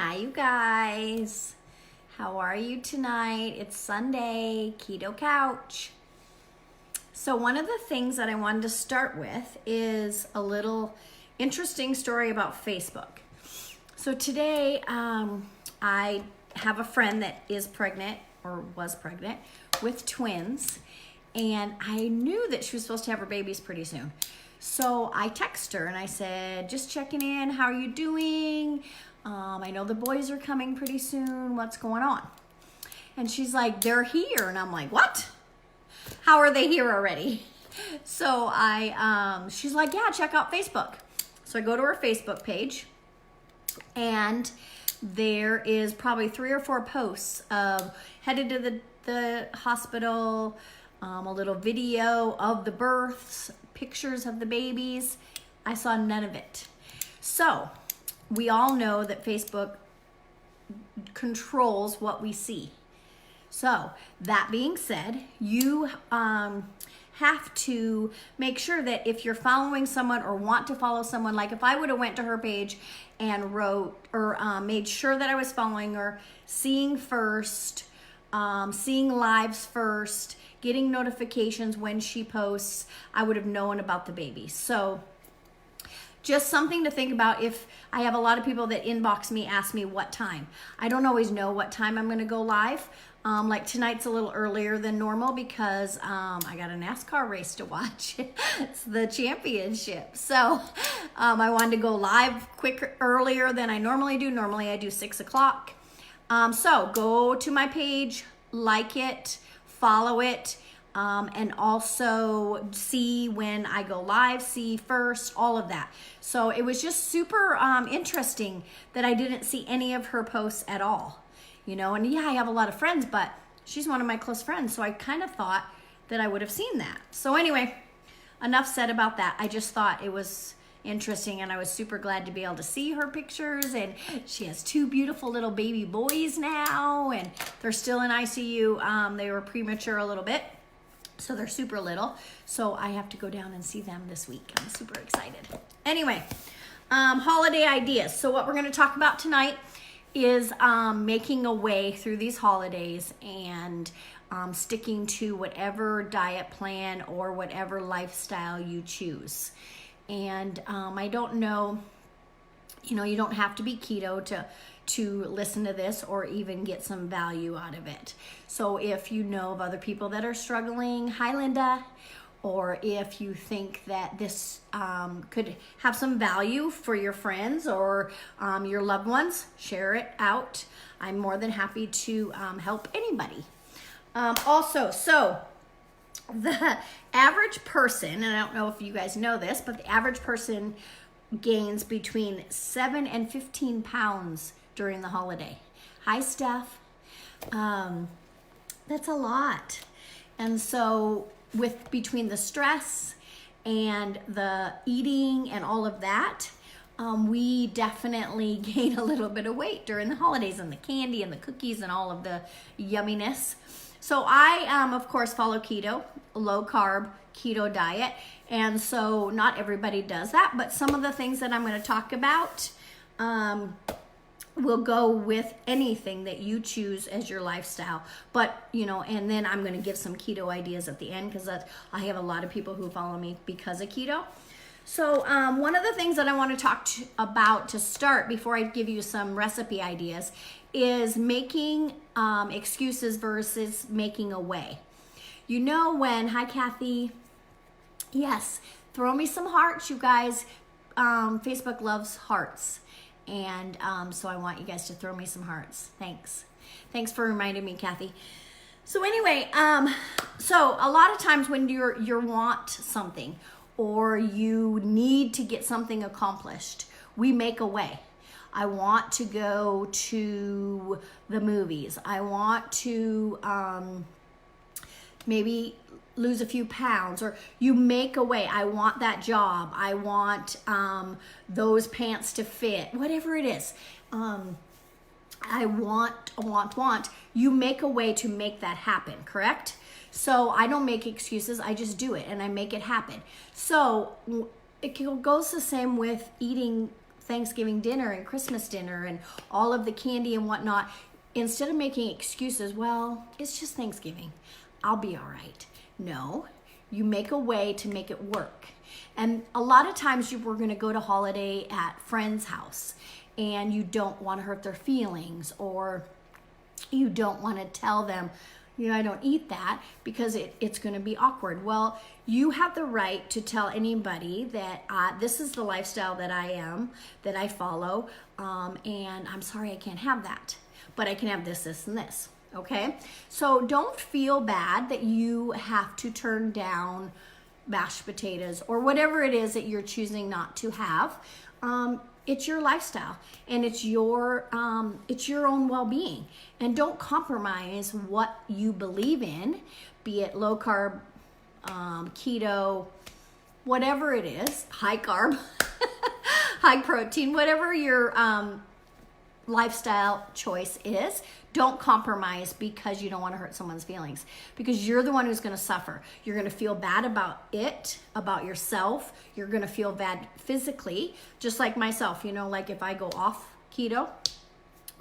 Hi, you guys. How are you tonight? It's Sunday, Keto Couch. So one of the things that I wanted to start with is a little interesting story about Facebook. So today, I have a friend that is pregnant or was pregnant with twins, and I knew that she was supposed to have her babies pretty soon. So I texted her and I said, just checking in, how are you doing? I know the boys are coming pretty soon. What's going on? And she's like, they're here. And I'm like, what? How are they here already? So she's like, yeah, check out Facebook. So I go to her Facebook page, and there is probably 3 or 4 posts of headed to the hospital, a little video of the births, pictures of the babies. I saw none of it. So we all know that Facebook controls what we see. So that being said, you have to make sure that if you're following someone or want to follow someone, like if I would have went to her page and wrote or made sure that I was following her, seeing first, seeing lives first, getting notifications when she posts, I would have known about the baby. So just something to think about. If I have a lot of people that inbox me, ask me what time. I don't always know what time I'm going to go live. Like tonight's a little earlier than normal because I got a NASCAR race to watch. It's the championship. So I wanted to go live earlier than I normally do. Normally I do 6 o'clock. So go to my page, like it, follow it, and also see when I go live, see first, all of that. So it was just super interesting that I didn't see any of her posts at all, you know. And yeah, I have a lot of friends, but she's one of my close friends, so I kind of thought that I would have seen that. So anyway, enough said about that. I just thought it was interesting, and I was super glad to be able to see her pictures. And she has 2 beautiful little baby boys now, and they're still in ICU. They were premature a little bit, so they're super little. So I have to go down and see them this week. I'm super excited. Anyway, holiday ideas. So what we're going to talk about tonight is making a way through these holidays and sticking to whatever diet plan or whatever lifestyle you choose. And I don't know, you know, you don't have to be keto to listen to this or even get some value out of it. So if you know of other people that are struggling, hi Linda, or if you think that this could have some value for your friends or your loved ones, share it out. I'm more than happy to help anybody. So the average person, and I don't know if you guys know this, but the average person gains between 7 and 15 pounds during the holiday. Hi, Steph. That's a lot. And so between the stress and the eating and all of that, we definitely gain a little bit of weight during the holidays, and the candy and the cookies and all of the yumminess. So I, of course, follow keto, low carb keto diet. And so not everybody does that, but some of the things that I'm going to talk about will go with anything that you choose as your lifestyle. But, you know, and then I'm going to give some keto ideas at the end because I have a lot of people who follow me because of keto. So one of the things that I want to talk about to start before I give you some recipe ideas is making excuses versus making a way. You know when, hi Kathy, yes, throw me some hearts, you guys. Facebook loves hearts. And so I want you guys to throw me some hearts. Thanks for reminding me, Kathy. So anyway, so a lot of times when you want something or you need to get something accomplished, we make a way. I want to go to the movies. I want to maybe lose a few pounds, or you make a way. I want that job. I want those pants to fit, whatever it is. I want. You make a way to make that happen, correct? So I don't make excuses. I just do it and I make it happen. So it goes the same with eating Thanksgiving dinner and Christmas dinner and all of the candy and whatnot, instead of making excuses, well, it's just Thanksgiving, I'll be all right. No, you make a way to make it work. And a lot of times we're going to go to holiday at friend's house and you don't want to hurt their feelings, or you don't want to tell them, I don't eat that, because it's going to be awkward. Well, you have the right to tell anybody that this is the lifestyle that I follow, and I'm sorry I can't have that, but I can have this, this, and this. Okay? So don't feel bad that you have to turn down mashed potatoes or whatever it is that you're choosing not to have. It's your lifestyle, and it's your own well-being, and don't compromise what you believe in, be it low carb, keto, whatever it is, high carb, high protein, whatever your lifestyle choice is. Don't compromise because you don't want to hurt someone's feelings, because you're the one who's going to suffer. You're going to feel bad about it, about yourself. You're going to feel bad physically, just like myself. Like if I go off keto,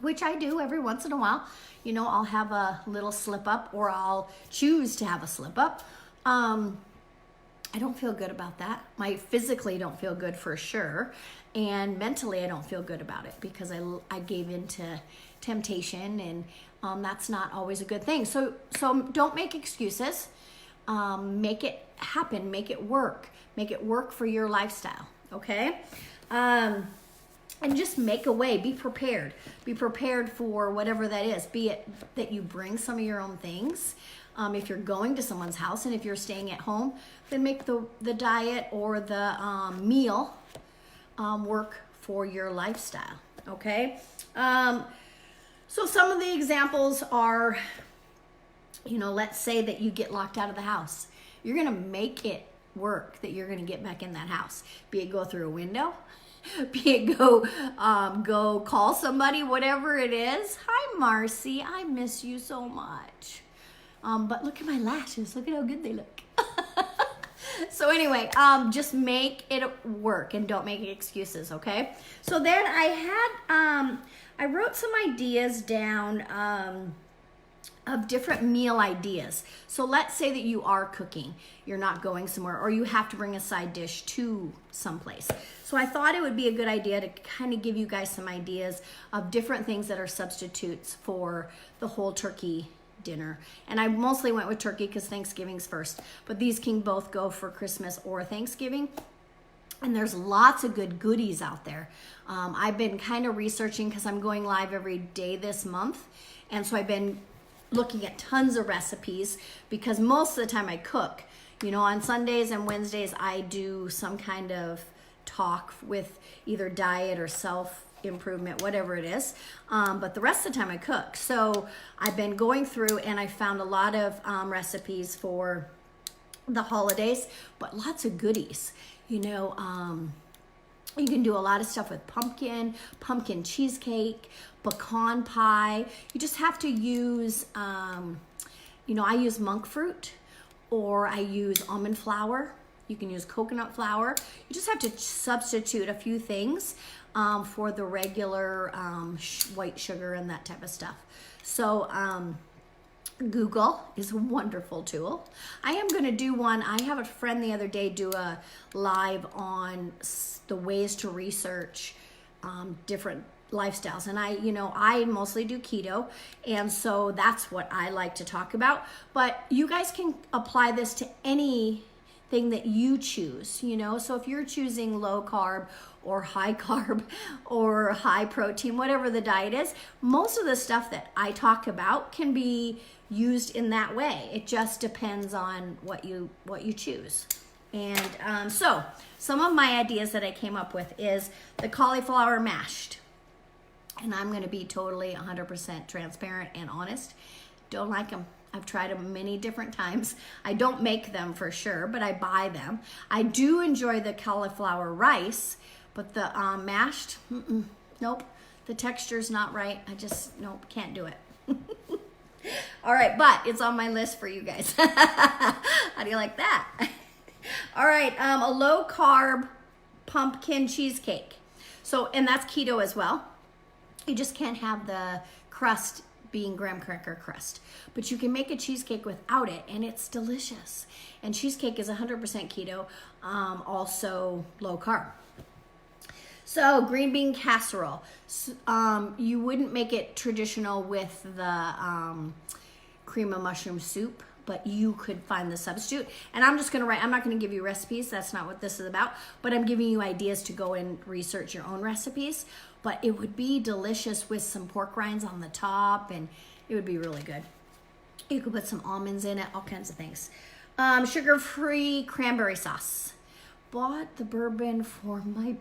which I do every once in a while, I'll have a little slip up, or I'll choose to have a slip up. I don't feel good about that. I physically don't feel good for sure. And mentally, I don't feel good about it because I gave into temptation, and that's not always a good thing. So don't make excuses. Make it happen. Make it work. Make it work for your lifestyle. Okay? And just make a way. Be prepared. Be prepared for whatever that is. Be it that you bring some of your own things. If you're going to someone's house, and if you're staying at home, then make the diet or the meal work for your lifestyle. Okay? So some of the examples are, let's say that you get locked out of the house. You're going to make it work that you're going to get back in that house. Be it go through a window, be it go call somebody, whatever it is. Hi, Marcy. I miss you so much. But look at my lashes. Look at how good they look. So anyway, just make it work and don't make excuses, okay? So then I wrote some ideas down of different meal ideas. So let's say that you are cooking, you're not going somewhere, or you have to bring a side dish to someplace. So I thought it would be a good idea to kind of give you guys some ideas of different things that are substitutes for the whole turkey dinner. And I mostly went with turkey because Thanksgiving's first, but these can both go for Christmas or Thanksgiving. And there's lots of good goodies out there. I've been kind of researching because I'm going live every day this month. And so I've been looking at tons of recipes because most of the time I cook. On Sundays and Wednesdays, I do some kind of talk with either diet or self-improvement, whatever it is. But the rest of the time I cook. So I've been going through and I found a lot of recipes for the holidays, but lots of goodies. You can do a lot of stuff with pumpkin cheesecake, pecan pie. You just have to use, I use monk fruit, or I use almond flour. You can use coconut flour. You just have to substitute a few things for the regular white sugar and that type of stuff. So Google is a wonderful tool. I am going to do one. I have a friend the other day do a live on the ways to research different lifestyles. And I mostly do keto. And so that's what I like to talk about. But you guys can apply this to anything that you choose, So if you're choosing low carb or high carb or high protein, whatever the diet is, most of the stuff that I talk about can be used in that way. It just depends on what you choose. And so some of my ideas that I came up with is the cauliflower mashed. And I'm going to be totally 100% transparent and honest. Don't like them. I've tried them many different times. I don't make them for sure, but I buy them. I do enjoy the cauliflower rice, but the mashed, nope. The texture's not right. Nope, can't do it. All right, but it's on my list for you guys. How do you like that? All right, a low carb pumpkin cheesecake. So, and that's keto as well. You just can't have the crust being graham cracker crust. But you can make a cheesecake without it, and it's delicious. And cheesecake is 100% keto, also low carb. So green bean casserole. You wouldn't make it traditional with the cream of mushroom soup, but you could find the substitute. And I'm just gonna write, I'm not gonna give you recipes, that's not what this is about, but I'm giving you ideas to go and research your own recipes. But it would be delicious with some pork rinds on the top, and it would be really good. You could put some almonds in it, all kinds of things. Sugar-free cranberry sauce. Bought the bourbon for my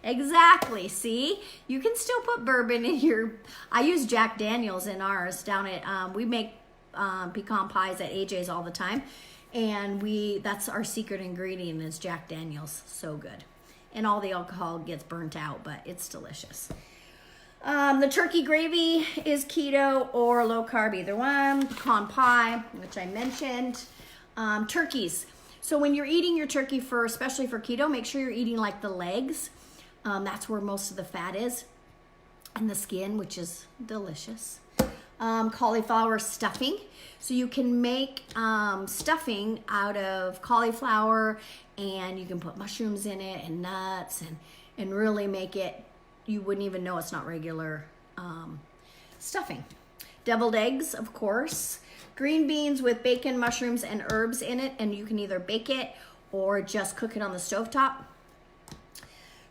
exactly, see? You can still put bourbon in your, I use Jack Daniels in ours down at, we make pecan pies at AJ's all the time, and that's our secret ingredient is Jack Daniels. So good. And all the alcohol gets burnt out, but it's delicious. The turkey gravy is keto or low carb, either one. Pecan pie, which I mentioned. Turkeys. So when you're eating your turkey especially for keto, make sure you're eating like the legs. That's where most of the fat is. And the skin, which is delicious. Cauliflower stuffing. So you can make stuffing out of cauliflower, and you can put mushrooms in it and nuts and really make it, you wouldn't even know it's not regular stuffing. Deviled eggs, of course. Green beans with bacon, mushrooms, and herbs in it, and you can either bake it or just cook it on the stovetop.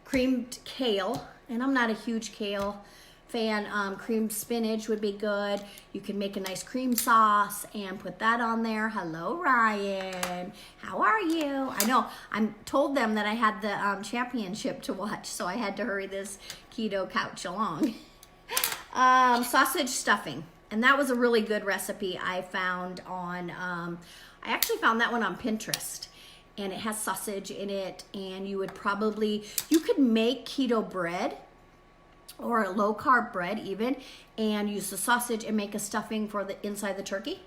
Creamed kale, and I'm not a huge kale fan. Creamed spinach would be good. You can make a nice cream sauce and put that on there. Hello, Ryan. How are you? I know, I told them that I had the championship to watch, so I had to hurry this keto couch along. Sausage stuffing. And that was a really good recipe I found on, I actually found that one on Pinterest. And it has sausage in it, and you could make keto bread or a low carb bread even, and use the sausage and make a stuffing for the inside the turkey.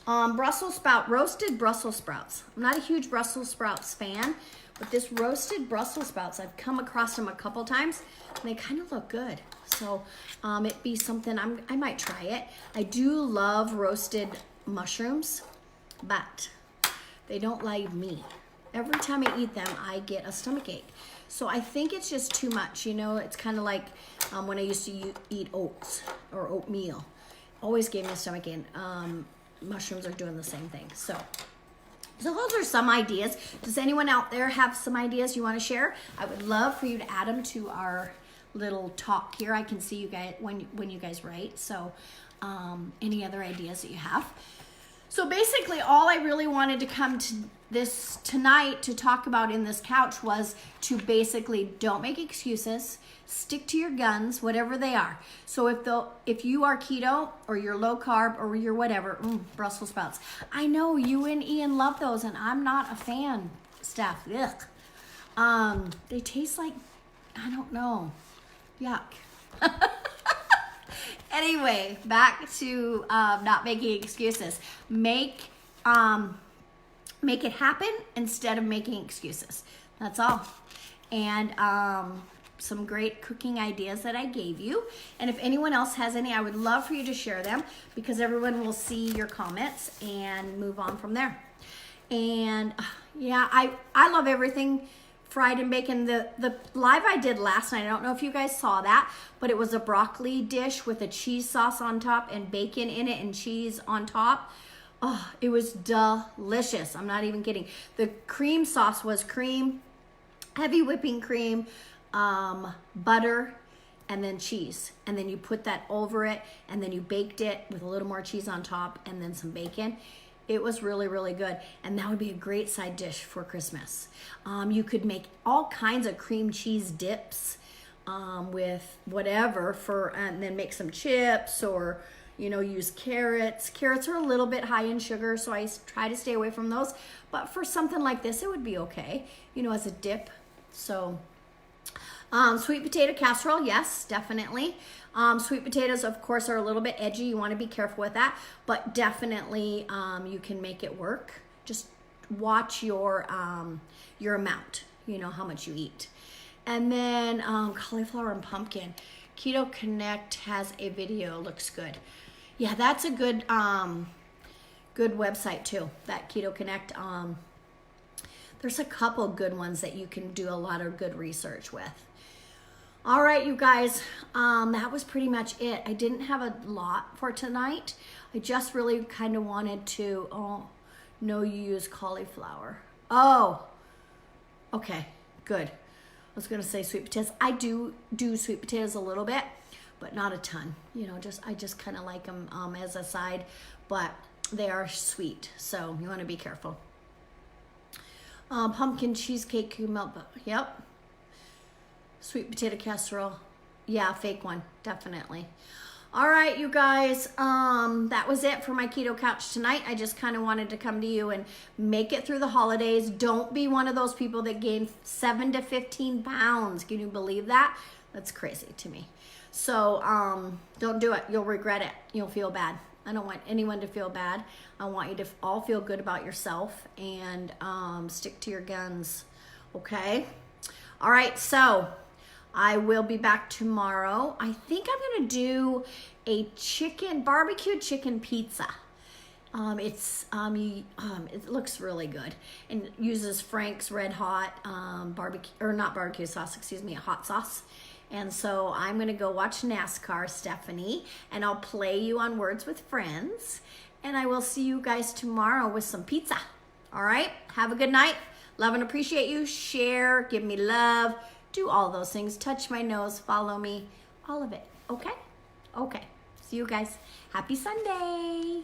Roasted Brussels sprouts. I'm not a huge Brussels sprouts fan, but this roasted Brussels sprouts, I've come across them a couple times, and they kind of look good. So it'd be something, I might try it. I do love roasted mushrooms, but they don't like me. Every time I eat them, I get a stomach ache. So I think it's just too much. You know, it's kind of like when I used to eat oats or oatmeal. Always gave me a stomach ache. Mushrooms are doing the same thing. So those are some ideas. Does anyone out there have some ideas you want to share? I would love for you to add them to our little talk here. I can see you guys when you guys write. So any other ideas that you have? So basically all I really wanted to come to this tonight to talk about in this couch was to basically don't make excuses, stick to your guns, whatever they are. So if you are keto or you're low carb or you're whatever, Brussels sprouts. I know you and Ian love those, and I'm not a fan, Steph. Ugh. They taste like, I don't know, yuck. Anyway, back to not making excuses. Make it happen instead of making excuses. That's all. And some great cooking ideas that I gave you. And if anyone else has any, I would love for you to share them, because everyone will see your comments and move on from there. And yeah, I love everything fried and bacon. The live I did last night, I don't know if you guys saw that, but it was a broccoli dish with a cheese sauce on top and bacon in it and cheese on top. Oh, it was delicious. I'm not even kidding. The cream sauce was cream, heavy whipping cream, butter, and then cheese. And then you put that over it, and then you baked it with a little more cheese on top and then some bacon. It was really, really good. And that would be a great side dish for Christmas. You could make all kinds of cream cheese dips with whatever and then make some chips, or, you know, use carrots. Carrots are a little bit high in sugar, so I try to stay away from those. But for something like this, it would be okay, you know, as a dip. So sweet potato casserole, yes, definitely. Sweet potatoes, of course, are a little bit edgy. You want to be careful with that, but definitely you can make it work. Just watch your amount, you know, how much you eat. And then cauliflower and pumpkin. Keto Connect has a video, looks good. Yeah, that's a good good website too, that Keto Connect. There's a couple good ones that you can do a lot of good research with. All right, you guys, that was pretty much it. I didn't have a lot for tonight. I just really kind of wanted to, oh, no, you use cauliflower. Oh, okay, good. I was gonna say sweet potatoes. I do sweet potatoes a little bit, but not a ton. You know, I just kind of like them as a side, but they are sweet, so you want to be careful. Pumpkin cheesecake melt. Yep. Sweet potato casserole. Yeah, fake one, definitely. All right, you guys, that was it for my keto couch tonight. I just kind of wanted to come to you and make it through the holidays. Don't be one of those people that gain 7 to 15 pounds. Can you believe that? That's crazy to me. So don't do it. You'll regret it. You'll feel bad. I don't want anyone to feel bad. I want you to all feel good about yourself and stick to your guns, okay? All right, so I will be back tomorrow. I think I'm gonna do a barbecue chicken pizza. It looks really good and uses Frank's Red Hot hot sauce. And so I'm gonna go watch NASCAR, Stephanie, and I'll play you on Words with Friends. And I will see you guys tomorrow with some pizza. All right, have a good night. Love and appreciate you. Share, give me love. Do all those things. Touch my nose, follow me, all of it. Okay? Okay. See you guys. Happy Sunday.